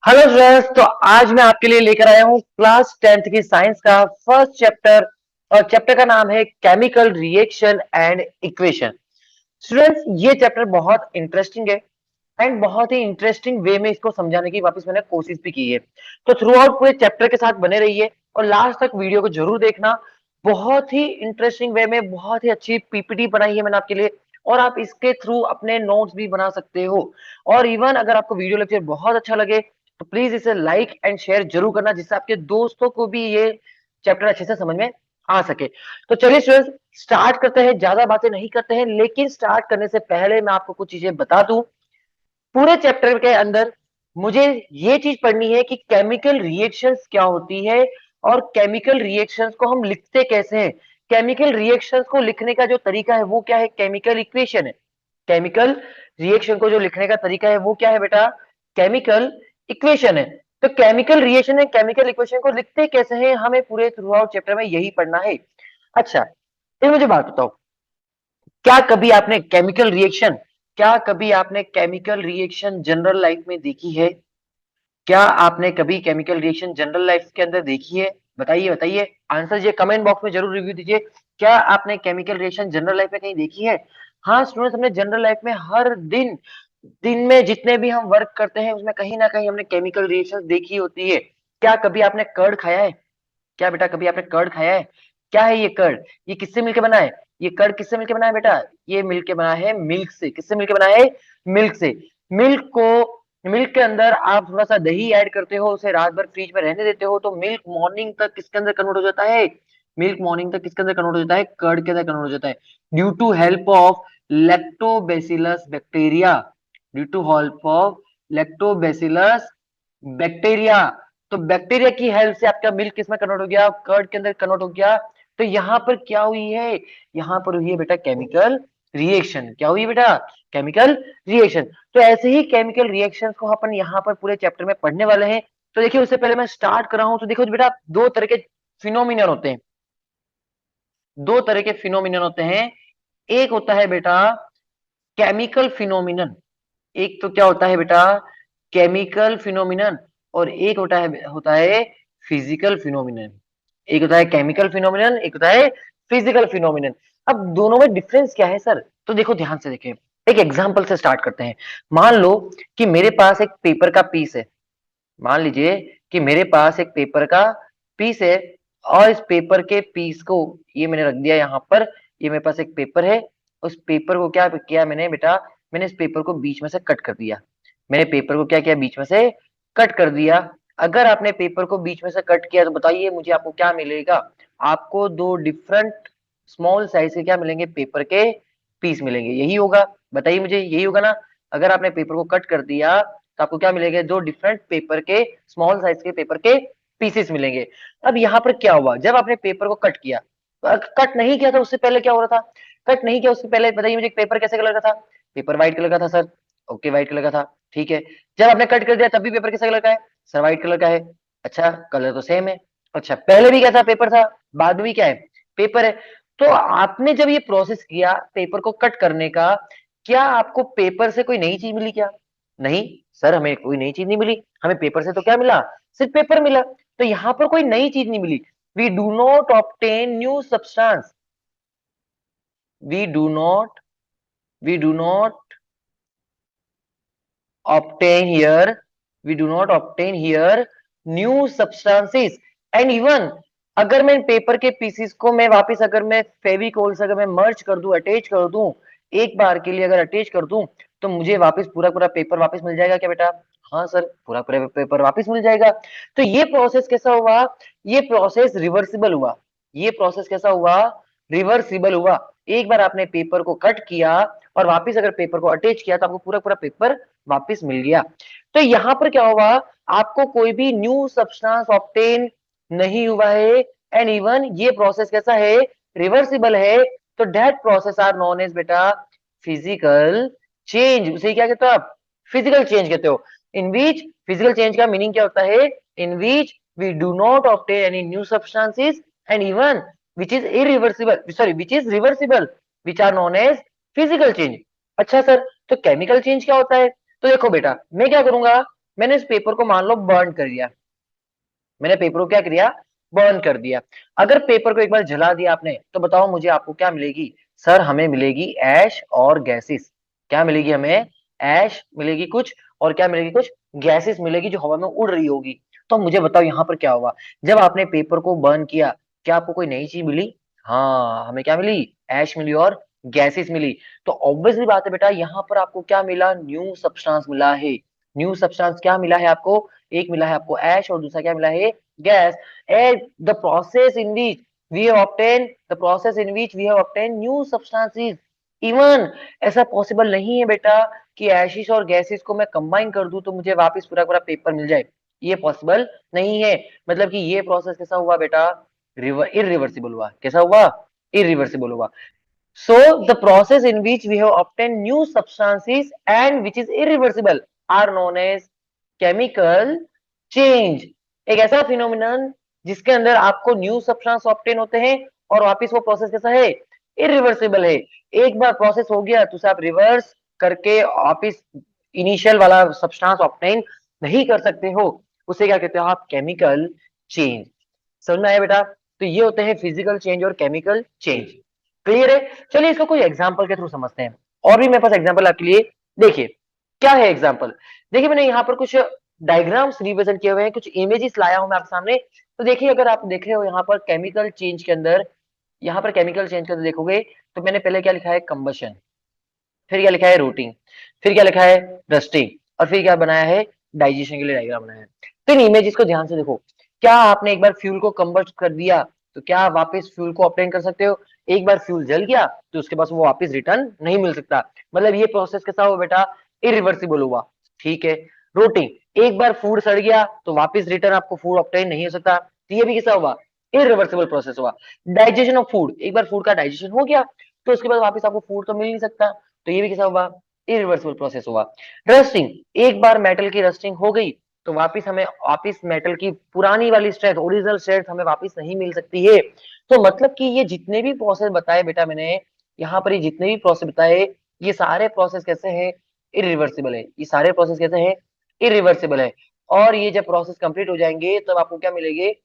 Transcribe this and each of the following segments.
Hello friends. तो आज मैं आपके लिए लेकर आया हूँ क्लास 10th की साइंस का फर्स्ट चैप्टर। और चैप्टर का नाम है chemical reaction and equation. Students, ये चैप्टर बहुत इंटरेस्टिंग है एंड बहुत ही इंटरेस्टिंग वे में इसको समझाने की वापस मैंने कोशिश भी की है। तो थ्रू आउट पूरे चैप्टर के साथ बने रहिए और लास्ट तक वीडियो को जरूर देखना। बहुत ही इंटरेस्टिंग वे में बहुत ही अच्छी पीपीटी बनाई है मैंने आपके लिए, और आप इसके थ्रू अपने नोट्स भी बना सकते हो। और इवन अगर आपको वीडियो लेक्चर बहुत अच्छा लगे तो प्लीज इसे लाइक एंड शेयर जरूर करना, जिससे आपके दोस्तों को भी ये चैप्टर अच्छे से समझ में आ सके। तो चलिए स्टूडेंट्स, स्टार्ट करते हैं। ज्यादा बातें नहीं करते हैं, लेकिन स्टार्ट करने से पहले मैं आपको कुछ चीजें बता दूं। पूरे चैप्टर के अंदर मुझे ये चीज पढ़नी है कि केमिकल रिएक्शंस क्या होती है और केमिकल रिएक्शंस को हम लिखते कैसे हैं। केमिकल रिएक्शंस को लिखने का जो तरीका है वो क्या है? केमिकल इक्वेशन है। केमिकल रिएक्शन को जो लिखने का तरीका है वो क्या है बेटा? केमिकल इक्वेशन है। तो केमिकल रिएक्शन है, केमिकल इक्वेशन को लिखते कैसे हैं, हमें पूरे थ्रू आउट चैप्टर में यही पढ़ना है। अच्छा, फिर मुझे बात बताओ, क्या कभी आपने केमिकल रिएक्शन क्या कभी आपने केमिकल रिएक्शन जनरल लाइफ में देखी है? क्या आपने कभी केमिकल रिएक्शन जनरल लाइफ के अंदर देखी है? बताइए बताइए, आंसर ये कमेंट बॉक्स में जरूर रिव्यू दीजिए। क्या आपने केमिकल रिएक्शन जनरल लाइफ में कहीं देखी है? हाँ स्टूडेंट्स, हमने जनरल लाइफ में हर दिन दिन में जितने भी हम वर्क करते हैं उसमें कहीं ना कहीं हमने केमिकल रिएक्शन देखी होती है। क्या कभी आपने कर्ड खाया है? क्या बेटा कभी आपने कर्ड खाया है? क्या है ये कर्ड? ये किससे मिलके बना है? ये कर्ड किससे मिलके बना है बेटा? ये मिलके बना है मिल्क से। किससे मिलके बना है? मिल्क से। मिल्क के अंदर आप थोड़ा सा दही ऐड करते हो, उसे रात भर फ्रिज में रहने देते हो, तो मिल्क मॉर्निंग तक किसके अंदर कन्वर्ट हो जाता है? मिल्क मॉर्निंग तक किसके अंदर कन्वर्ट हो जाता है? कर्ड के अंदर कन्वर्ट हो जाता है, due to help of lactobacillus bacteria. Due to help of lactobacillus bacteria. तो बैक्टीरिया की हेल्प से आपका मिल्क किसमें कन्वर्ट हो गया? कर्ड के अंदर कन्वर्ट हो गया। तो यहाँ पर क्या हुई है? यहाँ पर हुई है बेटा केमिकल रिएक्शन। क्या हुई है बेटा? Chemical reaction. तो ऐसे ही केमिकल रिएक्शंस को अपन यहाँ पर पूरे चैप्टर में पढ़ने वाले हैं। तो देखिए, उससे पहले मैं स्टार्ट कर रहा हूं। तो देखो बेटा, दो तरह के फिनोमिनन होते हैं। दो तरह के फिनोमिनन होते हैं। एक होता है बेटा केमिकल फिनोमिनन। एक तो क्या होता है बेटा? Chemical phenomenon. और एक होता है फिजिकल फिनोमिनन। एक होता है केमिकल फिनोमिनन, एक होता है फिजिकल फिनोमिनन। अब दोनों में डिफरेंस क्या है सर? तो देखो, ध्यान से देखें। एक एग्जांपल से स्टार्ट करते हैं। मान लो कि मेरे पास एक पेपर का पीस है। मान लीजिए कि मेरे पास एक पेपर का पीस है, और इस पेपर के पीस को ये मैंने रख दिया यहाँ पर। ये मेरे पास एक पेपर है। उस पेपर को क्या किया मैंने बेटा? मैंने इस पेपर को बीच में से कट कर दिया। मैंने पेपर को क्या किया? बीच में से कट कर दिया। अगर आपने पेपर को बीच में से कट किया तो बताइए मुझे, आपको क्या मिलेगा? आपको दो डिफरेंट स्मॉल साइज के क्या मिलेंगे? पेपर के पीस मिलेंगे। यही होगा? बताइए मुझे, यही होगा ना? अगर आपने पेपर को कट कर दिया तो आपको क्या मिलेंगे? दो डिफरेंट पेपर के स्मॉल साइज के पेपर के पीसेस मिलेंगे। अब यहाँ पर क्या हुआ? जब आपने पेपर को कट किया, कट नहीं किया था उससे पहले क्या हो रहा था? कट नहीं किया उससे पहले बताइए मुझे, पेपर कैसे कलर का था? पेपर व्हाइट कलर का था सर। ओके, व्हाइट कलर का था, ठीक है। जब आपने कट कर दिया तब भी पेपर किस कलर का है? सर व्हाइट कलर का है। अच्छा, कलर तो सेम है। अच्छा, पहले भी क्या था? पेपर था। बाद में भी क्या है? पेपर है। तो आपने जब ये प्रोसेस किया पेपर को कट करने का, क्या आपको पेपर से कोई नई चीज मिली क्या? नहीं सर, हमें कोई नई चीज नहीं मिली। हमें पेपर से तो क्या मिला? सिर्फ पेपर मिला। तो यहां पर कोई नई चीज नहीं मिली। We do not obtain new substance. We do not we do not obtain here we do not obtain here new substances and even अगर मैं पेपर के पीसीस को मैं वापस, अगर मैं फेविकोल से अगर मैं मर्ज कर दूं, अटैच कर दूं, एक बार के लिए अगर अटैच कर दूं, तो मुझे वापस पूरा पूरा पेपर वापस मिल जाएगा क्या बेटा? हाँ सर, पूरा पूरा पेपर वापस मिल जाएगा। तो ये प्रोसेस कैसा हुआ? ये प्रोसेस रिवर्सिबल हुआ। ये प्रोसेस कैसा हुआ? रिवर्सिबल हुआ। एक बार आपने पेपर को कट किया और वापस अगर पेपर को अटैच किया तो आपको पूरा पूरा पेपर वापस मिल गया। तो यहां पर क्या हुआ? आपको कोई भी न्यू सब्सटेंस ऑब्टेन नहीं हुआ है। एंड इवन ये प्रोसेस कैसा है? रिवर्सिबल है। तो that process are known as बेटा फिजिकल चेंज। उसे क्या कहते हो आप? फिजिकल चेंज कहते हो। इन विच फिजिकल चेंज का मीनिंग क्या होता है? In which we do not obtain any new substances and even which is irreversible, sorry which is reversible, which are known as physical change. अच्छा sir, तो chemical change क्या होता है? तो देखो बेटा, मैं क्या करूंगा? मैंने इस पेपर को मान लो बर्न कर दिया, मैंने पेपर को क्या किया, बर्न कर दिया। अगर पेपर को एक बार जला दिया आपने तो बताओ मुझे आपको क्या मिलेगी? सर हमें मिलेगी ऐश और गैसेस। क्या मिलेगी हमें? ऐश मिलेगी कुछ, और क्या मिलेगी? कुछ गैसेस मिलेगी जो हवा में उड़ रही होगी। तो मुझे बताओ यहाँ पर क्या होगा? जब आपने पेपर को बर्न किया, क्या आपको कोई नई चीज मिली? हाँ, हमें क्या मिली? ऐश मिली और गैसेस मिली। तो ऑब्वियसली बात है बेटा, यहाँ पर आपको क्या मिला? न्यू सब्सटेंस मिला है। न्यू सब्सटेंस क्या मिला है आपको? एक मिला है आपको ऐश और दूसरा क्या मिला है? Gas. And the process in which we have obtained the process in which we have obtained new substances, even ऐसा पॉसिबल नहीं है बेटा कि एशिस और गैसेस को मैं कंबाइन कर दूं तो मुझे वापस पूरा पूरा पेपर मिल जाए। ये पॉसिबल नहीं है। मतलब कि ये प्रोसेस कैसा हुआ बेटा? इरिवर्सिबल हुआ। कैसा हुआ? इरिवर्सिबल हुआ। So the process in which we have obtained new substances and which is irreversible are known as chemical change। एक ऐसा फिनोमिनन जिसके अंदर आपको न्यू सब्सटेंस ऑब्टेन होते हैं और वापस वो प्रोसेस कैसा है? इरिवर्सिबल है। एक बार प्रोसेस हो गया तो उसे आप रिवर्स करके वापस इनिशियल वाला सब्सटेंस ऑब्टेन नहीं कर सकते हो। उसे क्या कहते हो आप? Chemical change. समझ में आया बेटा? तो ये होते हैं फिजिकल चेंज और केमिकल चेंज। क्लियर है? चलिए इसको कोई एग्जांपल के थ्रू समझते हैं। और भी मेरे पास एग्जांपल आपके लिए। देखिए क्या है एग्जांपल। देखिए मैंने यहाँ पर कुछ डायग्राम्स रिप्रेजेंट किए हुए हैं, कुछ इमेजेस लाया हूं मैं आपके सामने। तो देखिए अगर आप देख रहे हो यहाँ पर केमिकल चेंज के अंदर, यहाँ पर केमिकल चेंज के अंदर देखोगे तो मैंने पहले क्या लिखा है? कंबशन। फिर क्या लिखा है? रूटिंग। फिर क्या लिखा है? रस्टिंग। और फिर क्या बनाया है? डाइजेशन के लिए डायग्राम बनाया है। तो इन इमेजेस को ध्यान से देखो। क्या आपने एक बार फ्यूल को कंबस्ट कर दिया तो क्या आप वापस फ्यूल को ऑब्टेन कर सकते हो? एक बार फ्यूल जल गया तो उसके पास वो वापस रिटर्न नहीं मिल सकता। मतलब ये प्रोसेस कैसा हुआ बेटा? इरिवर्सिबल हुआ। ठीक है। रूटिंग, एक बार फूड सड़ गया तो वापस रिटर्न आपको फूड ऑब्टेन नहीं हो सकता, तो ये भी कैसा हुआ? इरिवर्सिबल प्रोसेस हुआ। डाइजेशन ऑफ फूड, एक बार फूड का डाइजेशन हो गया तो उसके बाद वापस आपको फूड तो मिल नहीं सकता, तो ये भी कैसा हुआ? इरिवर्सिबल प्रोसेस हुआ। रस्टिंग, एक बार मेटल की रस्टिंग हो गई तो वापस मेटल की पुरानी वाली स्ट्रेंथ, ओरिजिनल स्ट्रेंथ हमें वापस नहीं मिल सकती है। तो मतलब कि ये जितने भी प्रोसेस बताए बेटा मैंने यहाँ पर, ये जितने भी प्रोसेस बताए, ये सारे प्रोसेस कैसे हैं? इरिवर्सिबल है। ये सारे प्रोसेस कैसे हैं? इरिवर्सिबल है। और ये जब प्रोसेस कंप्लीट हो जाएंगे तब आपको क्या मिलेंगे?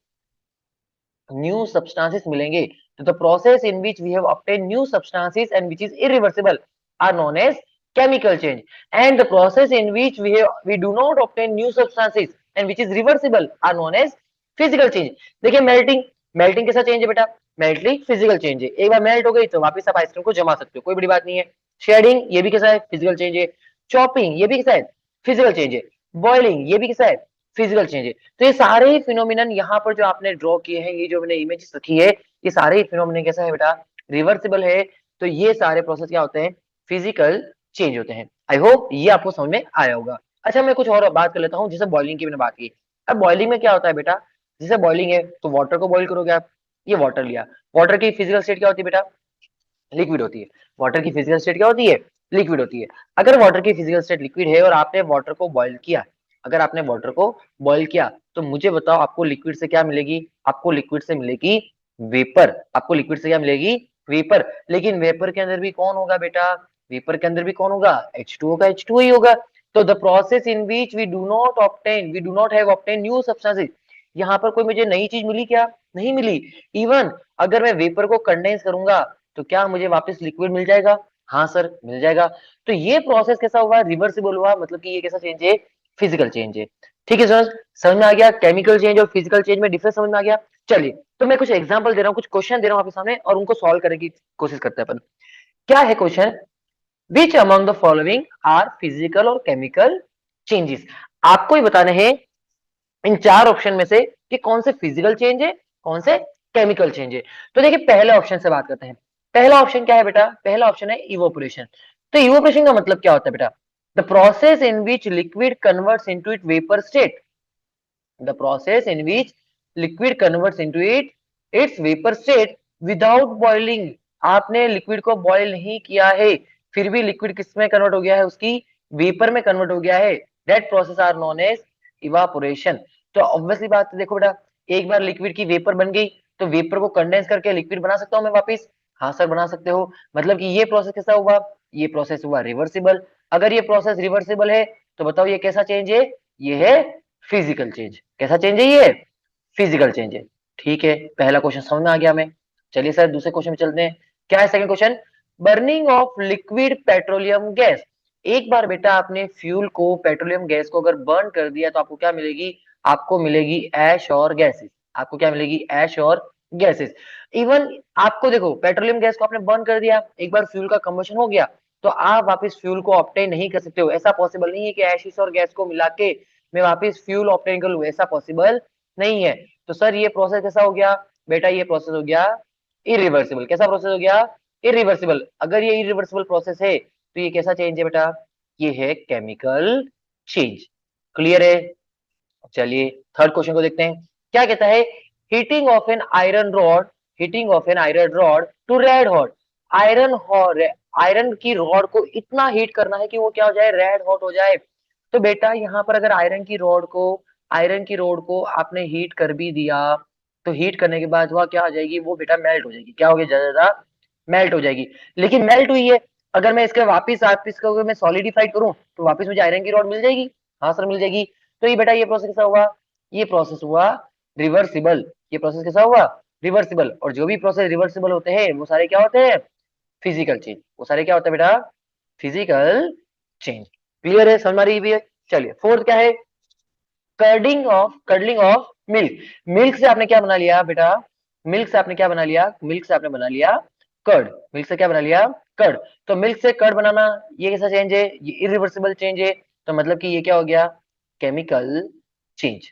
न्यू सब्सटेंसेस मिलेंगे। तो the process in which we have obtain new substances and which is irreversible are known as chemical change, and the process in which we do not obtain new substances and which is reversible are known as physical change। देखिए melting, melting कैसा change है बेटा? Melting physical change है। एक बार melt हो गई तो वापस आप आइसक्रीम को जमा सकते हो, कोई बड़ी बात नहीं है। शेडिंग, ये भी कैसा है? फिजिकल चेंज है। चॉपिंग, ये भी कैसा है? फिजिकल चेंज है। बॉइलिंग, ये भी कैसा है? फिजिकल चेंज है। तो ये सारे फिनोमिनन यहाँ पर जो आपने ड्रॉ किए हैं, ये जो मैंने इमेज रखी है, ये सारे फिनोमिनन कैसा है बेटा? रिवर्सिबल है। तो ये सारे प्रोसेस क्या होते हैं? फिजिकल चेंज होते हैं। आई होप ये आपको समझ में आया होगा। अच्छा मैं कुछ और बात कर लेता हूँ, जैसे बॉइलिंग की मैंने बात की। अब बॉइलिंग में क्या होता है बेटा? जैसे बॉइलिंग है तो वाटर को बॉइल करोगे आप। ये वाटर लिया, वाटर की फिजिकल स्टेट क्या होती है बेटा? लिक्विड होती है। वाटर की फिजिकल स्टेट क्या होती है? लिक्विड होती है। अगर वाटर की फिजिकल स्टेट लिक्विड है और आपने वाटर को बॉइल किया, अगर आपने वाटर को बॉइल किया तो मुझे बताओ आपको लिक्विड से क्या मिलेगी? आपको लिक्विड से मिलेगी वेपर। आपको लिक्विड से क्या मिलेगी? वेपर। लेकिन वेपर के अंदर भी कौन होगा बेटा? वेपर के अंदर भी कौन होगा? H2 होगा, H2 ही होगा। तो the process in which we do not have obtain new substances, यहाँ पर कोई मुझे नई चीज मिली क्या? नहीं मिली। इवन अगर मैं वेपर को कंडेंस करूंगा तो क्या मुझे वापस लिक्विड मिल जाएगा? हाँ सर मिल जाएगा। तो ये प्रोसेस कैसा हुआ? रिवर्सिबल हुआ। मतलब कि ये कैसा चेंज है? फिजिकल चेंज है। ठीक है सर, समझ में आ गया केमिकल चेंज और फिजिकल चेंज में डिफरेंस समझ में आ गया। चलिए तो मैं कुछ एग्जांपल दे रहा हूँ, कुछ क्वेश्चन दे रहा हूँ आपके सामने और उनको सॉल्व करने की कोशिश करते हैं अपन। क्या है question? Which among the following are physical और केमिकल चेंजेस। आपको ही बताने हैं इन चार ऑप्शन में से कि कौन से फिजिकल चेंज है, कौन से केमिकल चेंज है। तो देखिए पहले ऑप्शन से बात करते हैं। पहला ऑप्शन क्या है बेटा? पहला ऑप्शन है इवोपोरेशन। तो इवोपोरेशन का मतलब क्या होता है बेटा? The process in which liquid converts into it vapour state. The process in which liquid converts into its vapour state without boiling. आपने लिक्विड को बॉयल नहीं किया है, फिर भी लिक्विड किस में कन्वर्ट हो गया है? उसकी वेपर में कन्वर्ट हो गया है। That process are known as evaporation. तो ऑब्वियसली बात है, देखो बेटा, एक बार लिक्विड की वेपर बन गई तो वेपर को कंडेंस करके लिक्विड बना सकता हूं मैं वापस? हाँ सर बना सकते हो। मतलब कि ये प्रोसेस कैसा हुआ? ये प्रोसेस हुआ रिवर्सिबल। अगर ये प्रोसेस रिवर्सिबल है तो बताओ ये कैसा चेंज है? ये है फिजिकल चेंज। कैसा चेंज है ये? फिजिकल चेंज है। ठीक है, पहला क्वेश्चन समझ में आ गया हमें। चलिए सर दूसरे क्वेश्चन में चलते हैं। क्या है second question? Burning of liquid petroleum gas. एक बार बेटा आपने फ्यूल को, पेट्रोलियम गैस को अगर बर्न कर दिया तो आपको क्या मिलेगी? आपको मिलेगी ऐश और गैसेस। आपको क्या मिलेगी? ऐश और गैसेस। इवन आपको देखो, पेट्रोलियम गैस को आपने बर्न कर दिया, एक बार फ्यूल का कंबशन हो गया, तो आप वापस फ्यूल को ऑब्टेन नहीं कर सकते हो। ऐसा पॉसिबल नहीं है कि एशिस और गैस को मिला के मैं वापस फ्यूल ऑब्टेन कर लूं, ऐसा पॉसिबल नहीं है। तो सर ये प्रोसेस कैसा हो गया? बेटा ये प्रोसेस हो गया इरिवर्सिबल। कैसा प्रोसेस हो गया? इरिवर्सिबल। अगर ये इरिवर्सिबल प्रोसेस है तो ये कैसा चेंज है बेटा? ये है केमिकल चेंज। क्लियर है? चलिए थर्ड क्वेश्चन को देखते हैं। क्या कहता है? Heating of an iron rod, heating of an iron rod to red hot. Iron iron की रॉड को इतना हीट करना है कि वो क्या हो जाए? रेड हॉट हो जाए। तो बेटा यहाँ पर अगर आयरन की रॉड को आपने हीट कर भी दिया, तो हीट करने के बाद वह क्या हो जाएगी? वो बेटा मेल्ट हो जाएगी। क्या होगी? ज्यादा ज्यादा मेल्ट हो जाएगी। लेकिन मेल्ट हुई है, अगर मैं इसके वापिस वापिस को मैं सॉलिडिफाइड करूं तो वापिस मुझे आयरन की रॉड मिल जाएगी। हाँ सर मिल जाएगी। तो ये बेटा ये प्रोसेस कैसा हुआ? ये प्रोसेस हुआ रिवर्सिबल। ये प्रोसेस कैसा हुआ? रिवर्सिबल। और जो भी प्रोसेस रिवर्सिबल होते हैं वो सारे क्या होते हैं? Physical change. वो सारे क्या होते हैं बेटा? Physical change. क्लियर है? समझ आ रही है? चलिए फोर्थ क्या है? कर्डिंग ऑफ मिल्क। मिल्क से आपने क्या बना लिया बेटा? मिल्क से आपने क्या बना लिया? मिल्क से आपने बना लिया कर्ड। मिल्क से क्या बना लिया? कर्ड। तो मिल्क से कर्ड बनाना ये कैसा चेंज है? ये इरिवर्सिबल चेंज है। तो मतलब कि ये क्या हो गया? Chemical change.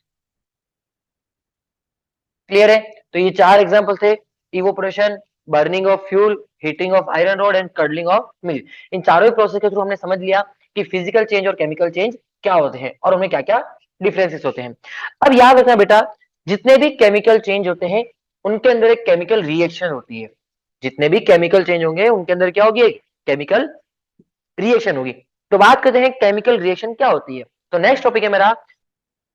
क्लियर है? तो ये चार एग्जांपल थे। Evaporation, burning of fuel, heating of iron rod and curdling of milk. इन चारों प्रोसेस के थ्रू हमने समझ लिया कि फिजिकल चेंज और केमिकल चेंज क्या होते हैं और उनमें क्या क्या डिफरेंसेस होते हैं। अब याद रखना बेटा, जितने भी केमिकल चेंज होते हैं उनके अंदर एक केमिकल रिएक्शन होती है। जितने भी केमिकल चेंज होंगे उनके अंदर क्या होगी? एक केमिकल रिएक्शन होगी। तो बात करते हैं केमिकल रिएक्शन क्या होती है। तो नेक्स्ट टॉपिक है मेरा,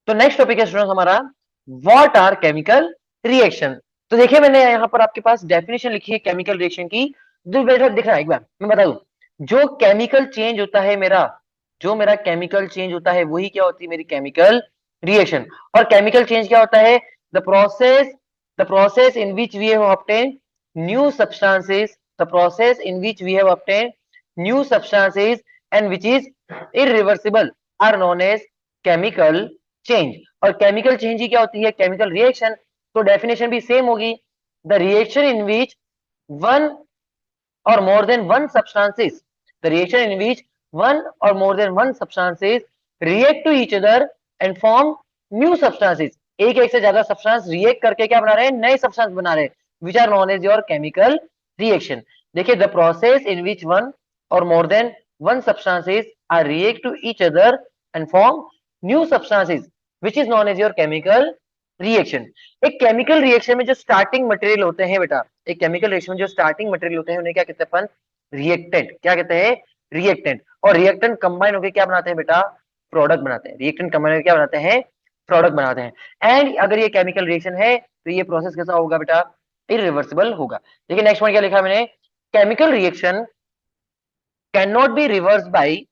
तो नेक्स्ट टॉपिक है स्टूडेंट हमारा, व्हाट आर केमिकल रिएक्शन। तो देखिए मैंने यहाँ पर आपके पास डेफिनेशन लिखी है केमिकल रिएक्शन की। जो बेटा दिख रहा है, एक बार मैं बता दूं, जो केमिकल चेंज होता है मेरा, जो मेरा केमिकल चेंज होता है वही क्या होती है? मेरी केमिकल रिएक्शन। और केमिकल चेंज क्या होता है? The process in which we have obtain new substances, the process in which we have obtain new substances and which is irreversible are known as chemical change. और chemical change ही क्या होती है? Chemical reaction. तो definition भी same होगी, the reaction in which one or more than one substances, the reaction in which one or more than one substances react to each other and form new substances। एक एक से ज्यादा substance react करके क्या बना रहे हैं? नए सब्सटेंस बना रहे हैं, which are known as your chemical reaction. देखिए, the process in which one or more than one substances are react to each other and form new substances which is known as your chemical reaction. एक chemical reaction में जो starting material होते हैं बेटा, एक chemical reaction में जो starting material होते हैं उन्हें क्या कहते हैं अपन? रिएक्टेंट। क्या कहते हैं? रिएक्टेंट। और रिएक्टेंट कंबाइन होकर क्या बनाते हैं बेटा? प्रोडक्ट बनाते हैं। रिएक्टेंट कंबाइन होकर क्या बनाते हैं? प्रोडक्ट बनाते हैं। एंड अगर ये केमिकल रिएक्शन है तो ये प्रोसेस कैसा होगा बेटा? इरिवर्सिबल होगा। देखिए नेक्स्ट पॉइंट क्या लिखा मैंने, chemical reaction can not be reverse by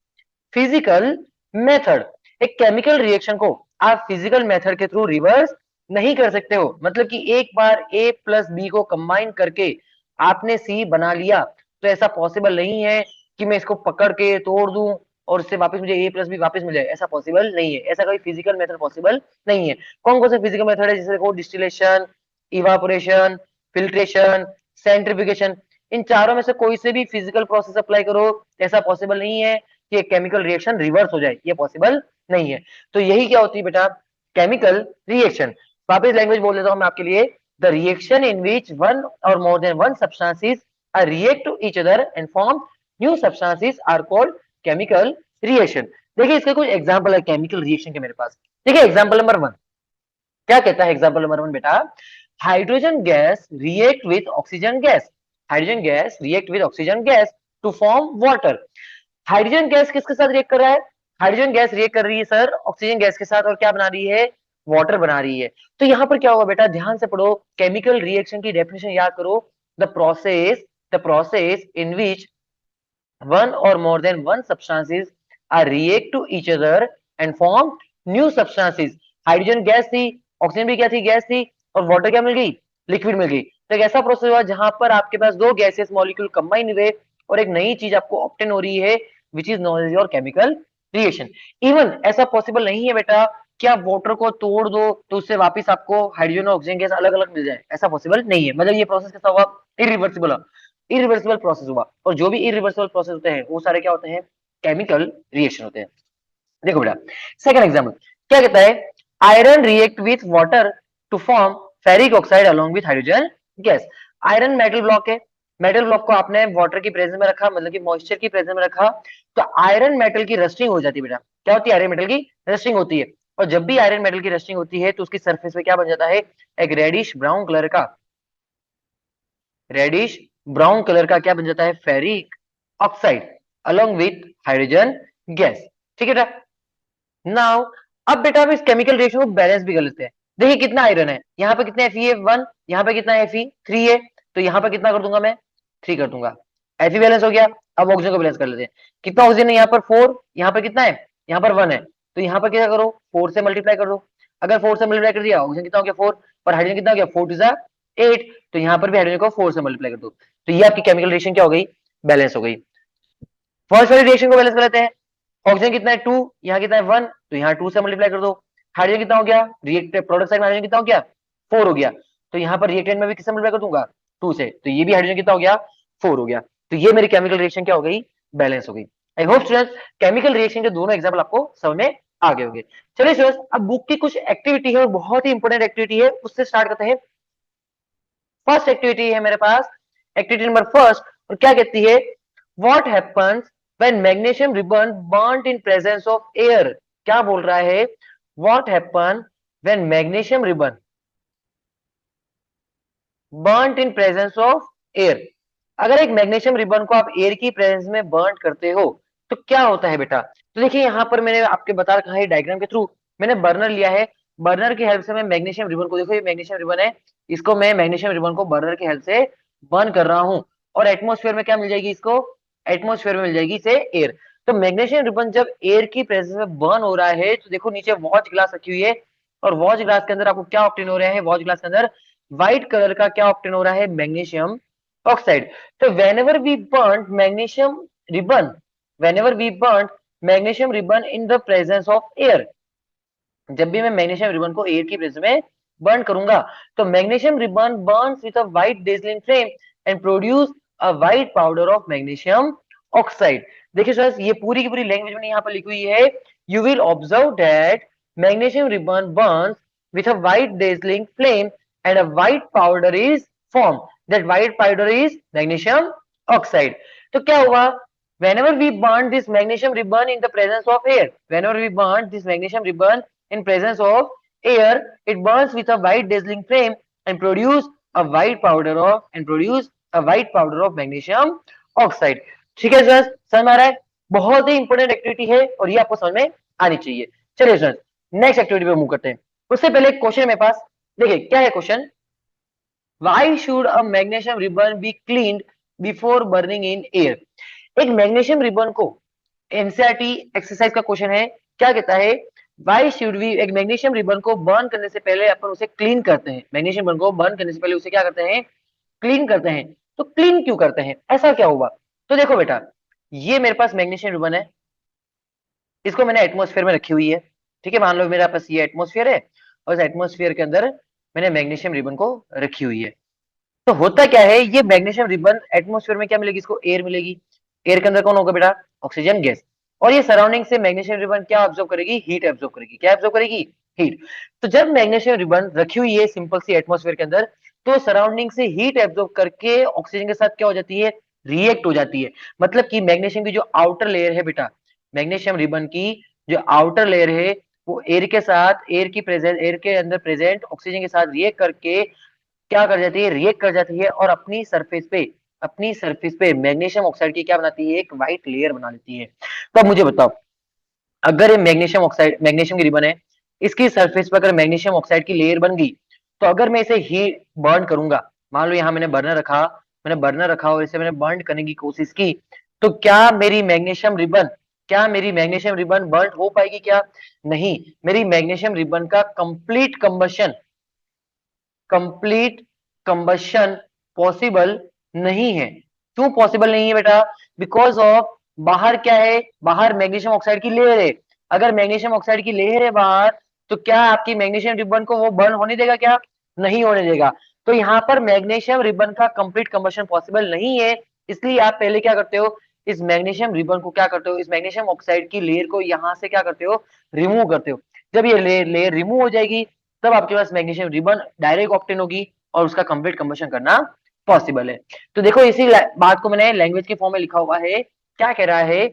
physical method. एक केमिकल रिएक्शन को आप फिजिकल मेथड के थ्रू रिवर्स नहीं कर सकते हो। मतलब कि एक बार ए प्लस बी को कंबाइन करके आपने सी बना लिया तो ऐसा पॉसिबल नहीं है कि मैं इसको पकड़ के तोड़ दूं और इससे वापस मुझे ए प्लस बी वापस मिल जाए। ऐसा पॉसिबल नहीं है, ऐसा कोई फिजिकल मेथड पॉसिबल नहीं है। कौन कौन से फिजिकल मेथड है? जैसे देखो, डिस्टिलेशन, इवापोरेशन, फिल्ट्रेशन, सेंट्रिफिकेशन। इन चारों में से कोई से भी फिजिकल प्रोसेस अप्लाई करो, ऐसा पॉसिबल नहीं है कि एक केमिकल रिएक्शन रिवर्स हो जाए, ये पॉसिबल नहीं है। तो यही क्या होती है बेटा? Chemical reaction. वापस लैंग्वेज बोल देता हूं मैं आपके लिए, the reaction in which one or more than one substances are react to each other and form new substances are called chemical reaction. देखिए इसके कुछ एग्जांपल है केमिकल रिएक्शन के मेरे पास। ठीक है, एग्जांपल नंबर 1 क्या कहता है? एग्जांपल नंबर 1 बेटा, hydrogen gas react with oxygen gas. Hydrogen gas react with oxygen gas to form water. Hydrogen gas किसके साथ रिएक्ट कर रहा है? हाइड्रोजन गैस रिएक्ट कर रही है सर ऑक्सीजन गैस के साथ, और क्या बना रही है? वाटर बना रही है। तो यहां पर क्या होगा बेटा? ध्यान से पढ़ो, केमिकल रिएक्शन की डेफिनेशन याद करो, the process in which one or more than one substances are react to each other and form new substances. Hydrogen gas थी, ऑक्सीजन भी क्या थी, गैस थी, और वाटर क्या मिल गई, लिक्विड मिल गई। तो एक ऐसा प्रोसेस हुआ जहां पर आपके पास दो गैसेस मॉलिक्यूल कंबाइन हुए और एक नई चीज आपको ऑब्टेन हो रही है, which is known as your chemical reaction. Even ऐसा पॉसिबल नहीं है बेटा कि आप वाटर को तोड़ दो तो उससे वापस आपको हाइड्रोजन और ऑक्सीजन गैस अलग अलग मिल जाए, ऐसा पॉसिबल नहीं है। मतलब ये प्रोसेस कैसा हुआ, इरिवर्सिबल, इरिवर्सिबल प्रोसेस हुआ। और जो भी इरिवर्सिबल प्रोसेस होते हैं वो सारे क्या होते हैं, केमिकल रिएक्शन होते हैं। देखो बेटा, सेकंड एग्जांपल क्या कहता है, iron react with water to form ferric oxide along with hydrogen gas. Iron metal block है, मेटल ब्लॉक को आपने वाटर की प्रेजेंस में रखा, मतलब कि मॉइस्चर की प्रेजेंस में रखा, तो आयरन मेटल की रस्टिंग हो जाती है बेटा। क्या होती है, आयरन मेटल की रस्टिंग होती है। और जब भी आयरन मेटल की रस्टिंग होती है तो उसकी सरफेस पे क्या बन जाता है, एक रेडिश ब्राउन कलर का, रेडिश ब्राउन कलर का क्या बन जाता है, ferric oxide along with hydrogen gas. ठीक है बेटा। नाउ अब बेटा हम इस केमिकल रेशियो को बैलेंस भी कर लेते हैं। देखिए कितना आयरन है, यहाँ पे कितना Fe है 1, यहाँ पे कितना Fe 3 है, तो यहाँ पे कितना कर दूंगा मैं, 3 कर दूंगा। Fe बैलेंस हो गया। अब ऑक्सीजन को बैलेंस कर लेते हैं। कितना ऑक्सीजन है यहाँ पर 4, यहाँ पर कितना है, यहाँ पर 1 है, तो यहाँ पर क्या करो 4 से मल्टीप्लाई कर दो। अगर 4 से मल्टीप्लाई कर दिया, ऑक्सीजन कितना हो गया 4, और हाइड्रोजन कितना हो गया 4 टू 8, तो यहाँ पर भी हाइड्रोजन को 4 से मल्टीप्लाई कर दो। तो ये आपकी केमिकल रिएक्शन क्या हो गई, बैलेंस हो गई। फर्स्ट वाली रिएक्शन को बैलेंस कर लेते हैं। ऑक्सीजन कितना है 2, यहाँ कितना है 1, तो यहाँ 2 से मल्टीप्लाई कर दो। हाइड्रोजन कितना हो गया, रिएक्ट प्रोडक्ट साइड में हाइड्रोजन कितना हो गया 4 हो गया, तो यहाँ पर रिएक्टेंट में भी किससे मल्टीप्लाई कर दूंगा 2 से, तो ये भी हाइड्रोजन कितना हो गया 4 हो गया। तो ये मेरी केमिकल रिएक्शन क्या हो गई, बैलेंस हो गई। I hope students chemical reaction के दोनों एग्जाम्पल आपको समझ में आ गए होंगे। चलिए स्टूडेंट्स अब बुक की कुछ एक्टिविटी है और बहुत ही इंपॉर्टेंट एक्टिविटी है, उससे स्टार्ट करते हैं। फर्स्ट एक्टिविटी है मेरे पास, एक्टिविटी नंबर फर्स्ट, और क्या कहती है, what happens when magnesium ribbon burned in presence of air. क्या बोल रहा है, what happen when magnesium ribbon burned in presence of air. अगर एक मैग्नीशियम रिबन को आप एयर की प्रेजेंस में बर्न करते हो तो क्या होता है बेटा। तो देखिए यहाँ पर मैंने आपके बता रखा है डायग्राम के थ्रू, मैंने बर्नर लिया है, बर्नर की हेल्प से मैं मैग्नीशियम रिबन को, देखो ये मैग्नीशियम रिबन है, इसको मैं मैग्नीशियम रिबन को बर्नर की हेल्प से बर्न कर रहा हूँ। और एटमोस्फेयर में क्या मिल जाएगी इसको, एटमोस्फेयर में मिल जाएगी इसे एयर। तो मैग्नीशियम रिबन जब एयर की प्रेजेंस में बर्न हो रहा है तो देखो नीचे वॉच ग्लास रखी हुई है, और वॉच ग्लास के अंदर आपको क्या ऑब्टेन हो रहा है, वॉच ग्लास के अंदर व्हाइट कलर का क्या ऑब्टेन हो रहा है, magnesium oxide. So whenever we burnt magnesium ribbon, whenever we burnt magnesium ribbon in the presence of air, जब भी मैं मैग्नीशियम रिबन को एयर की प्रेजेंस में बर्न करूंगा तो magnesium ribbon Burns with a white dazzling flame and produce a white powder of magnesium oxide. देखिए sir ये पूरी की पूरी लैंग्वेज में यहाँ पर लिखी हुई है, you will observe that magnesium ribbon Burns with a white dazzling flame and a white powder is formed. That white powder is magnesium oxide. तो क्या हुआ, whenever we burn this magnesium ribbon in the presence of air, whenever we burn this magnesium ribbon in presence of air, it burns with a white dazzling flame and produce a white powder of magnesium oxide. ठीक है sir, समझ में आ रहा है, बहुत ही important activity है और ये आपको समझ में आनी चाहिए। चलिए सर नेक्स्ट एक्टिविटी पे मूव करते हैं। उससे पहले एक क्वेश्चन मेरे पास, देखिए क्या है question, why should a magnesium ribbon be cleaned before burning in air. एक मैग्नीशियम रिबन को, एनसीईआरटी एक्सरसाइज का क्वेश्चन है, क्या कहता है, वाई शुड वी, एक मैग्नीशियम रिबन को बर्न करने से पहले अपन उसे क्लीन करते हैं, मैग्नीशियम रिबन को बर्न करने से पहले उसे क्या करते हैं, क्लीन करते हैं। तो क्लीन क्यों करते हैं, ऐसा क्या हुआ। तो देखो बेटा ये मेरे पास मैग्नीशियम रिबन है, इसको मैंने एटमोस्फेयर में रखी हुई है, ठीक है, मान लो मेरे पास ये एटमोस्फेयर है और इस एटमोस्फेयर के अंदर मैंने मैग्नीशियम रिबन को रखी हुई है। तो होता क्या है, ये मैग्नीशियम रिबन एटमोस्फेयर में क्या मिलेगी, इसको एयर मिलेगी, एयर के अंदर कौन होगा बेटा, ऑक्सीजन गैस, और ये सराउंडिंग से मैग्नीशियम रिबन क्या ऑब्जर्व करेगी, हीट एब्जॉर्ब करेगी, क्या एब्जॉर्ब करेगी, हीट। तो जब मैग्नीशियम रिबन रखी हुई है सिंपल सी एटमोस्फेयर के अंदर, तो सराउंडिंग से हीट एब्जॉर्ब करके ऑक्सीजन के साथ क्या हो जाती है, रिएक्ट हो जाती है। मतलब कि मैग्नीशियम की जो आउटर लेयर है बेटा, मैग्नीशियम रिबन की जो आउटर लेयर है वो एयर के साथ, एयर की प्रेजेंट, एयर के अंदर प्रेजेंट ऑक्सीजन के साथ रिएक्ट करके क्या कर जाती है, रिएक्ट कर जाती है और अपनी सरफेस पे मैग्नीशियम ऑक्साइड की क्या बनाती है, एक व्हाइट लेयर बना लेती है। तो अब मुझे बताओ, अगर ये मैग्नीशियम ऑक्साइड, मैग्नीशियम की रिबन है, इसकी सरफेस पर अगर मैग्नीशियम ऑक्साइड की लेयर बन गई, तो अगर मैं इसे ही बर्न करूंगा, मान लो यहाँ मैंने बर्नर रखा और इसे मैंने बर्न करने की कोशिश की, तो क्या मेरी मैग्नीशियम रिबन क्या मेरी मैग्नीशियम रिबन बर्न हो पाएगी क्या? नहीं, मेरी मैग्नीशियम रिबन का कंप्लीट कंबशन पॉसिबल नहीं है। क्यों पॉसिबल नहीं है बेटा? बिकॉज ऑफ बाहर क्या है, बाहर मैग्नीशियम ऑक्साइड की लेयर है। अगर मैग्नीशियम ऑक्साइड की लेयर है बाहर, तो क्या आपकी मैग्नीशियम रिबन को वो बर्न होने देगा क्या? नहीं होने देगा। तो यहाँ पर मैग्नीशियम रिबन का कंप्लीट कंबशन पॉसिबल नहीं है, इसलिए आप पहले क्या करते हो, इस मैग्नीशियम रिबन को क्या करते हो, इस मैग्नीशियम ऑक्साइड की लेयर को यहाँ से क्या करते हो, रिमूव करते हो। जब ये लेयर रिमूव हो जाएगी, तब आपके पास मैग्नीशियम रिबन डायरेक्ट ऑप्टेन होगी और उसका कंप्लीट कंबशन करना पॉसिबल है। तो देखो इसी बात को मैंने लैंग्वेज के फॉर्म में लिखा हुआ है। क्या कह रहा है,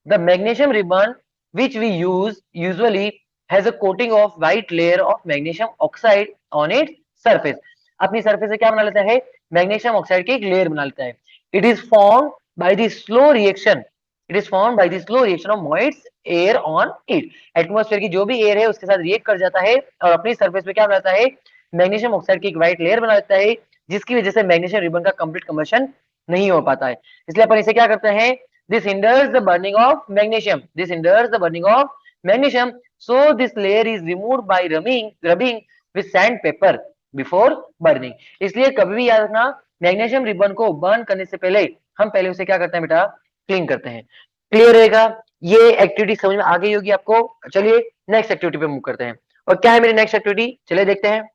the magnesium ribbon which we use usually has a coating of white layer of magnesium oxide on its surface. अपनी सरफेस से क्या बना लेता है, मैग्नीशियम ऑक्साइड की एक लेयर बना लेता है। It is form by the slow reaction, it is form by the slow reaction of moist air on it. Atmosphere की जो भी एयर है उसके साथ रिएक्ट कर जाता है और अपनी सरफेस पे क्या बनाता है, मैग्नीशियम ऑक्साइड की एक व्हाइट लेयर बना देता है, जिसकी वजह से मैग्नीशियम रिबन का कंप्लीट कंबशन नहीं हो पाता है। इसलिए अपन इसे क्या करते हैं, this hinders the burning of magnesium, this hinders the burning of magnesium, so this layer is removed by rubbing with sandpaper before burning। इसलिए कभी भी याद रखना, मैग्नीशियम रिबन को बर्न करने से पहले हम पहले उसे क्या करते हैं बेटा, क्लीन करते हैं। क्लियर रहेगा? ये एक्टिविटी समझ में आ गई होगी आपको। चलिए नेक्स्ट एक्टिविटी पे मूव करते हैं। और क्या है मेरी नेक्स्ट एक्टिविटी, चलिए देखते हैं।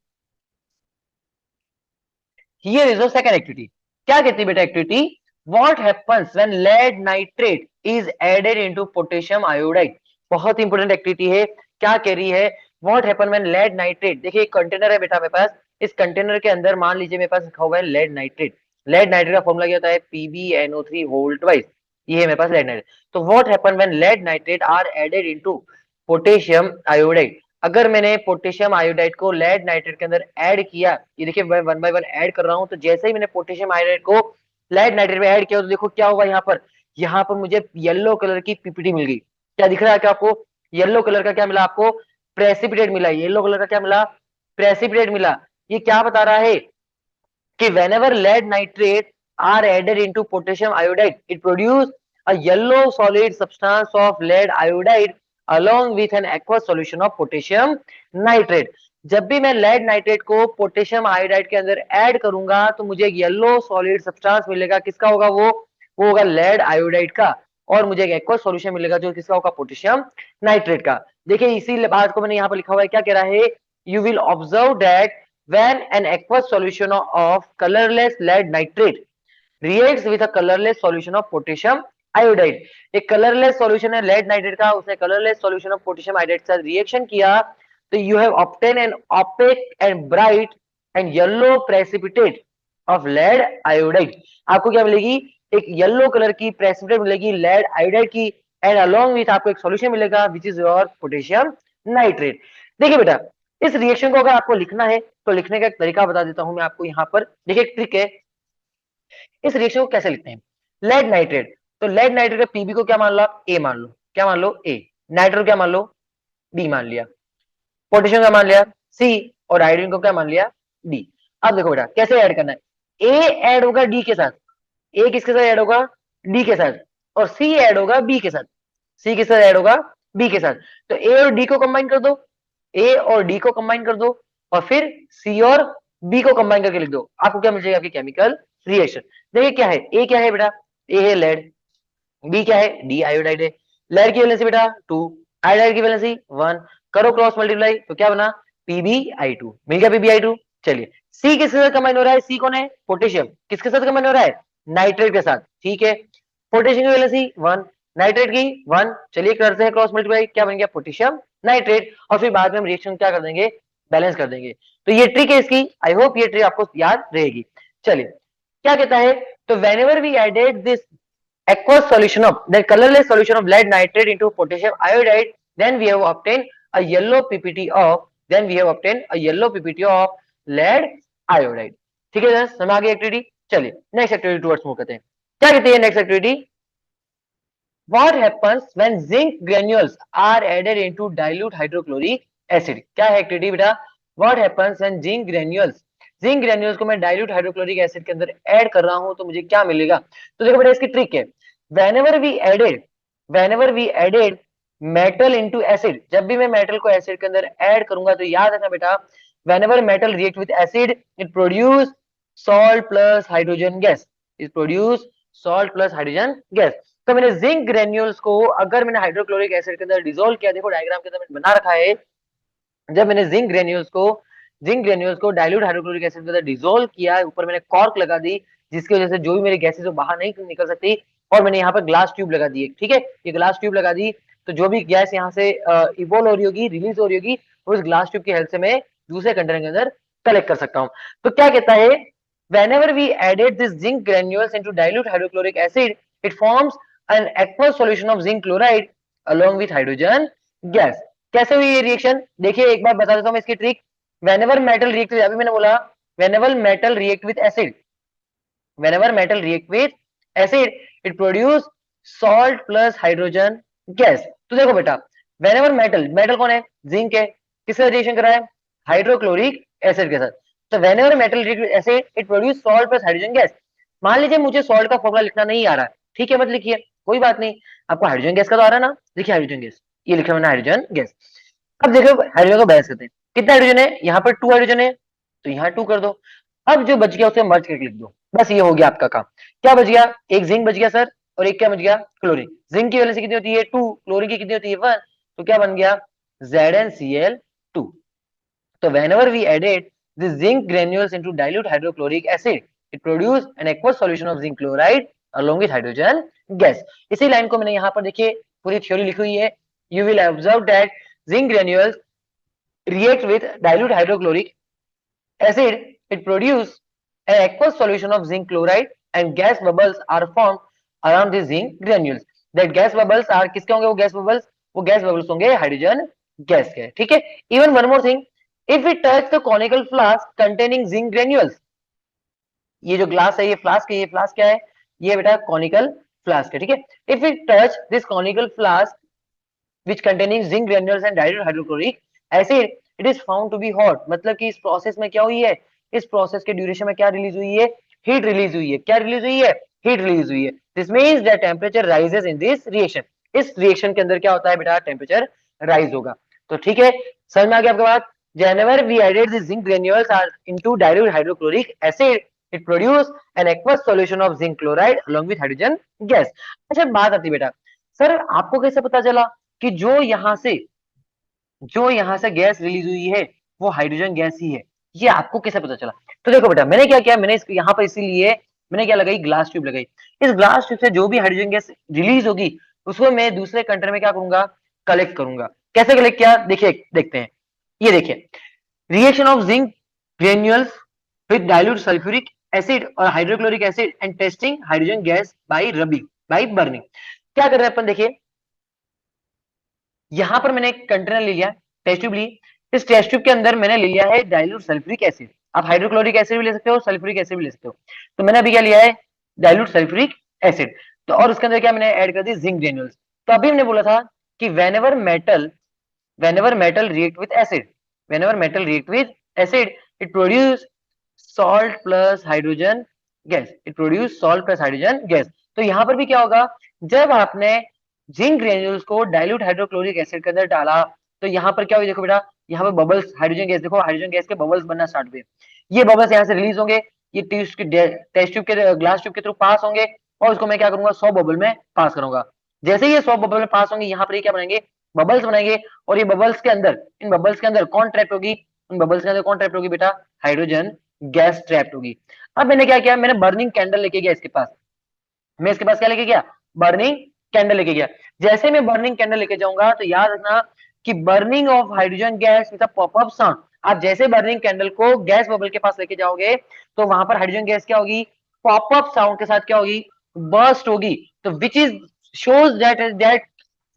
Here is the second activity. क्या कहती है बेटा activity, what happens when lead nitrate is added into potassium iodide. बहुत इंपॉर्टेंट एक्टिविटी है। क्या कह रही है, what happen when lead nitrate. देखिए एक कंटेनर है बेटा मेरे पास, इस कंटेनर के अंदर मान लीजिए मेरे पास लिखा हुआ है लेड नाइट्रेट। लेड नाइट्रेट का फॉर्मूला क्या होता है, PbNO3 होल ट्वाइस। ये है मेरे पास लेड नाइट्रेट। तो what happen when lead nitrate are added into potassium iodide. अगर मैंने पोटेशियम आयोडाइड को लेड नाइट्रेट के अंदर ऐड किया, ये देखिए मैं वन बाय वन ऐड कर रहा हूं, तो जैसे ही मैंने पोटेशियम आयोडाइड को लेड नाइट्रेट में ऐड किया, तो देखो क्या होगा, यहाँ पर मुझे येलो कलर की पीपीटी मिल गई। क्या दिख रहा है क्या आपको, येलो कलर का क्या मिला आपको, प्रेसिपिटेट मिला। येलो कलर का क्या मिला, प्रेसिपिटेट मिला। ये क्या बता रहा है कि whenever lead nitrate are added into potassium iodide, it produce a yellow solid substance of lead iodide along with an aqueous solution of potassium nitrate। जब भी मैं लेड नाइट्रेट को पोटेशियम आयोडाइड के अंदर ऐड करूंगा, तो मुझे एक येलो सॉलिड सब्सटेंस मिलेगा। किसका होगा वो होगा लेड आयोडाइड का। और मुझे एक एक्वस सॉल्यूशन मिलेगा जो किसका होगा, पोटेशियम नाइट्रेट का। देखिए इसी बात को मैंने यहाँ पर लिखा हुआ है। क्या कह रहा है, you will observe that when an aqueous solution of colorless lead nitrate reacts with a colorless solution of potassium iodide। एक कलरलेस सॉल्यूशन है लेड नाइट्रेट का, उसने colourless solution of potassium iodide के साथ रिएक्शन किया, तो you have obtain an opaque and bright and yellow precipitate of lead iodide. आपको क्या मिलेगी, एक येलो कलर की प्रेसिपिटेट मिलेगी लेड आयोडाइड की, एंड अलोंग विथ आपको एक सॉल्यूशन मिलेगा which is your potassium nitrate. देखिए बेटा, इस रिएक्शन को अगर आपको लिखना है तो लिखने का एक तरीका बता देता हूं मैं आपको। यहाँ पर देखिए एक ट्रिक है, इस रिएक्शन को कैसे लिखते हैं। लेड नाइट्रेट, तो लेड नाइट्रेट का पीबी को क्या मान लो, ए मान लो। क्या मान लो, ए। नाइट्रो क्या मान लो, बी मान लिया। पोटेशियम का मान लिया, सी। और आयोडीन को क्या मान लिया, डी। अब देखो बेटा कैसे ऐड करना है। ए ऐड होगा डी के साथ, ए किसके साथ ऐड होगा, डी के साथ। और सी ऐड होगा बी के साथ, सी के साथ ऐड होगा बी के साथ। तो ए और डी को कंबाइन कर दो, ए और डी को कंबाइन कर दो, और फिर सी और बी को कंबाइन करके लिख दो। आपको क्या मिल जाएगा, आपकी केमिकल रिएक्शन। देखिए क्या है, ए क्या है बेटा, ए है लेड। बी क्या है, डी आयोडाइड है। लेड की वैलेंसी बेटा 2, आयोडाइड की वैलेंसी 1। करो क्रॉस मल्टीप्लाई, तो क्या बना, PbI2 मिल गया, PbI2। चलिए सी किसके साथ कंबाइन हो रहा है, सी कौन है, पोटेशियम। किसके साथ कंबाइन हो रहा है, नाइट्रेट के साथ। ठीक है, पोटेशियम की वैलेंसी 1, नाइट्रेट की 1। चलिए करते हैं क्रॉस मल्टीप्लाई, क्या बन गया, पोटेशियम नाइट्रेट। और फिर बाद में हम रिएक्शन क्या कर देंगे, बैलेंस कर देंगे। तो ये ट्रिक है इसकी, आई होप ये ट्रिक आपको याद रहेगी। चलिए क्या कहता है, तो whenever we added this aqueous solution of the colorless solution of lead nitrate into potassium iodide, then we have obtained a yellow ppt of lead iodide। ठीक है, समझ आ गई एक्टिविटी। चलिए नेक्स्ट एक्टिविटी टुवर्ड्स मूव करते हैं। क्या कहती है next activity, what happens when zinc granules are added into dilute hydrochloric acid। क्या है एक्टिविटी बेटा, what happens when zinc granules को मैं dilute hydrochloric acid के अंदर ऐड कर रहा हूं, तो मुझे क्या मिलेगा। तो देखो बेटा इसकी ट्रिक है, whenever we added whenever we added metal into acid, जब भी मैं मेटल को एसिड के अंदर ऐड करूंगा तो याद रखना बेटा, whenever metal react with acid it produce salt plus hydrogen gas, it produce salt plus hydrogen gas। तो मैंने जिंक ग्रेन्यूल्स को अगर मैंने हाइड्रोक्लोरिक एसिड के अंदर डिसोल्व किया, देखो डायग्राम के अंदर मैंने बना रखा है, जब मैंने जिंक ग्रेन्यूल्स को डाइल्यूट हाइड्रोक्लोरिक एसिड के अंदर डिसोल्व किया, ऊपर मैंने कॉर्क लगा दी जिसकी वजह से जो भी मेरी गैसेस वो बाहर नहीं निकल सकती, और मैंने यहाँ पर ग्लास ट्यूब लगा दी है, ठीक है, ये ग्लास ट्यूब लगा दी, तो जो भी गैस यहाँ से इवोल्व हो रही होगी, रिलीज हो रही होगी, उस ग्लास ट्यूब की हेल्प से मैं दूसरे कंटेनर के अंदर कलेक्ट कर सकता हूँ। तो क्या कहता है, whenever we added this zinc granules into dilute hydrochloric acid it forms an aqueous solution of zinc chloride along with hydrogen gas। कैसे हुई ये रिएक्शन, देखिए एक बार बता देता हूँ मैं इसकी trick. whenever metal react with, अभी मैंने बोला whenever metal react with acid, whenever metal react with acid it produce salt plus hydrogen gas। तो देखो बेटा, whenever metal कौन है, जिंक है, किसका रिएक्शन कर रहा है, हाइड्रोक्लोरिक एसिड के साथ, तो whenever metal react with acid it produce salt plus hydrogen gas। मान लीजिए मुझे सॉल्ट का फॉर्मूला लिखना नहीं आ रहा है, ठीक है, मत लिखिए, कोई बात नहीं, आपको हाइड्रोजन गैस का तो आ रहा है ना, लिखिए हाइड्रोजन गैस, ये लिखा मैंने हाइड्रोजन गैस। अब देखो हाइड्रोजन को बैलेंस करते हैं, कितना हाइड्रोजन है, यहाँ पर 2 हाइड्रोजन है, तो यहाँ 2 कर दो, अब जो बच गया उसे मर्ज करके लिख दो, बस ये हो गया आपका काम। क्या बच गया, एक जिंक बच गया सर, और एक क्या बच गया, क्लोरीन। जिंक की वैलेंसी कितनी होती है 2, क्लोरीन की कितनी होती है 1, तो क्या बन गया ZnCl2। तो whenever we added the zinc granules into dilute hydrochloric acid it produced an aqueous solution of zinc chloride along with hydrogen gas। इसी लाइन को मैंने यहाँ पर देखिए पूरी थ्योरी लिखी हुई है, you will observe that zinc granules react with dilute hydrochloric acid it produce an aqueous solution of zinc chloride and gas bubbles are formed around the zinc granules। that gas bubbles are किसके होंगे, वो gas bubbles, वो gas bubbles होंगे hydrogen gas के, ठीक है। even one more thing, if we touch the conical flask containing zinc granules, ये जो ग्लास है ये फ्लास्क है, ये फ्लास्क क्या है, ये बेटा कॉनिकल फ्लास्क है, ठीक है। if we touch this conical flask which containing zinc granules and dilute hydrochloric acid it is found to be hot। मतलब कि इस प्रोसेस में क्या हुई है, इस प्रोसेस के ड्यूरेशन में क्या रिलीज हुई है, हीट रिलीज हुई है, क्या रिलीज हुई है, हीट रिलीज हुई है। This means that temperature rises in this reaction, इस रिएक्शन के अंदर क्या होता है बेटा, टेंपरेचर राइज होगा। तो ठीक है, समझ में आ गया आपके बात। whenever we added the zinc granules are into dilute hydrochloric acid it produce an aqueous solution of zinc chloride along with hydrogen gas। अच्छा बात आती बेटा, सर आपको कैसे पता चला कि जो यहाँ से गैस रिलीज हुई है वो हाइड्रोजन गैस ही है, ये आपको कैसे पता चला। तो देखो बेटा मैंने क्या किया, मैंने यहाँ पर इसीलिए मैंने क्या लगाई, ग्लास ट्यूब लगाई। इस ग्लास ट्यूब से जो भी हाइड्रोजन गैस रिलीज होगी उसको मैं दूसरे कंटेनर में क्या करूंगा, कलेक्ट करूंगा। कैसे कलेक्ट किया, देखिए देखते हैं, ये देखिए reaction of zinc granules with dilute sulphuric acid और hydrochloric acid and testing hydrogen gas by rubbing by burning. क्या कर रहे हैं अपन, देखिए यहां पर मैंने एक कंटेनर ले लिया, टेस्ट ट्यूब ली, इस टेस्ट ट्यूब के अंदर मैंने ले लिया है डाइल्यूट सल्फ्यूरिक एसिड, आप हाइड्रोक्लोरिक एसिड भी ले सकते हो, सल्फ्यूरिक एसिड भी ले सकते हो। तो मैंने अभी क्या लिया है, डाइल्यूट सल्फ्यूरिक एसिड, तो और उसके अंदर क्या मैंने ऐड कर दी, जिंक ग्रेन्यूल्स। तो अभी हमने बोला था कि whenever metal react with acid it produce salt plus hydrogen gas। तो यहां पर भी क्या होगा, जब आपने जिंक ग्रेन्यूल्स को डाइल्यूट हाइड्रोक्लोरिक एसिड के अंदर डाला तो यहाँ पर क्या हुई, देखो बेटा यहाँ पर बबल्स, हाइड्रोजन गैस, देखो हाइड्रोजन गैस के बबल्स बनना स्टार्ट हुए, ये बबल्स यहाँ से रिलीज होंगे, ये टेस्ट ट्यूब के ग्लास ट्यूब के थ्रू पास होंगे, और उसको मैं क्या करूंगा, 100 बबल में पास करूंगा। जैसे ही ये 100 बबल में पास होंगे यहाँ पर ये क्या बनाएंगे, बबल्स बनाएंगे, और ये बबल्स के अंदर, इन बबल्स के अंदर कौन ट्रैप होगी, इन बबल्स के अंदर कौन ट्रैप होगी बेटा, हाइड्रोजन गैस ट्रैप होगी। अब मैंने क्या किया, मैंने बर्निंग कैंडल लेके गया इसके पास, मैं इसके पास क्या लेके गया, बर्निंग कैंडल लेके गया। जैसे मैं बर्निंग कैंडल लेके जाऊंगा तो याद रखना कि burning of hydrogen gas with a popup sound, आप जैसे बर्निंग कैंडल को गैस बबल के पास लेके जाओगे तो वहां पर हाइड्रोजन गैस क्या होगी, पॉपअप साउंड के साथ क्या होगी, बर्स्ट होगी। तो विच इज शोज दैट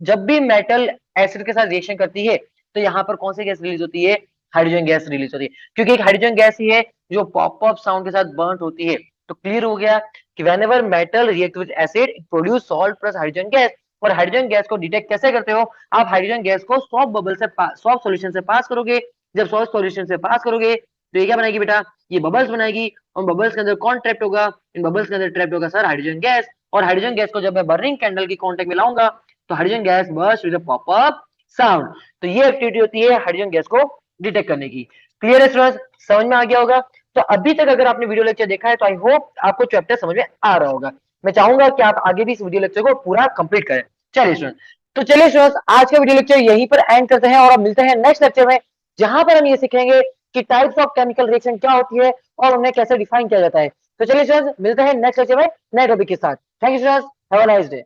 जब भी मेटल एसिड के साथ रिएक्शन करती है तो यहाँ पर कौन सी गैस रिलीज होती है, हाइड्रोजन गैस रिलीज होती है, क्योंकि एक हाइड्रोजन गैस ही है जो पॉपअप साउंड के साथ बर्न होती है। तो क्लियर हो गया कि whenever metal react with acid it produce salt plus hydrogen gas। और हाइड्रोजन गैस को डिटेक्ट कैसे करते हो, आप हाइड्रोजन गैस को सॉफ्ट सॉल्यूशन से पास करोगे, जब सॉफ्ट सॉल्यूशन से पास करोगे तो ये क्या बनाएगी बेटा, ये बबल्स बनाएगी, और बबल्स के अंदर कौन ट्रैप्ड होगा, इन बबल्स के अंदर ट्रैप्ड होगा सर हाइड्रोजन गैस। और हाइड्रोजन गैस को जब मैं बर्निंग कैंडल की कांटेक्ट में लाऊंगा तो hydrogen gas burst with a pop up sound. तो ये एक्टिविटी होती है हाइड्रोजन गैस को डिटेक्ट करने की। क्लियर है स्टूडेंट्स, समझ में आ गया होगा। तो अभी तक अगर आपने वीडियो लेक्चर देखा है तो आई होप आपको चैप्टर समझ में आ रहा होगा। मैं चाहूंगा कि आप आगे भी इस वीडियो लेक्चर को पूरा कंप्लीट करें। चलिए स्टूडेंट, तो चलिए स्टूडेंट्स, आज का वीडियो लेक्चर यहीं पर एंड करते हैं और अब मिलते हैं नेक्स्ट लेक्चर में, जहां पर हम ये सीखेंगे कि टाइप्स ऑफ केमिकल रिएक्शन क्या होती है और उन्हें कैसे डिफाइन किया जाता है। तो चलिए स्टूडेंट्स, मिलते हैं नेक्स्ट लेक्चर में नए टॉपिक के साथ। Thank you students, have a nice day.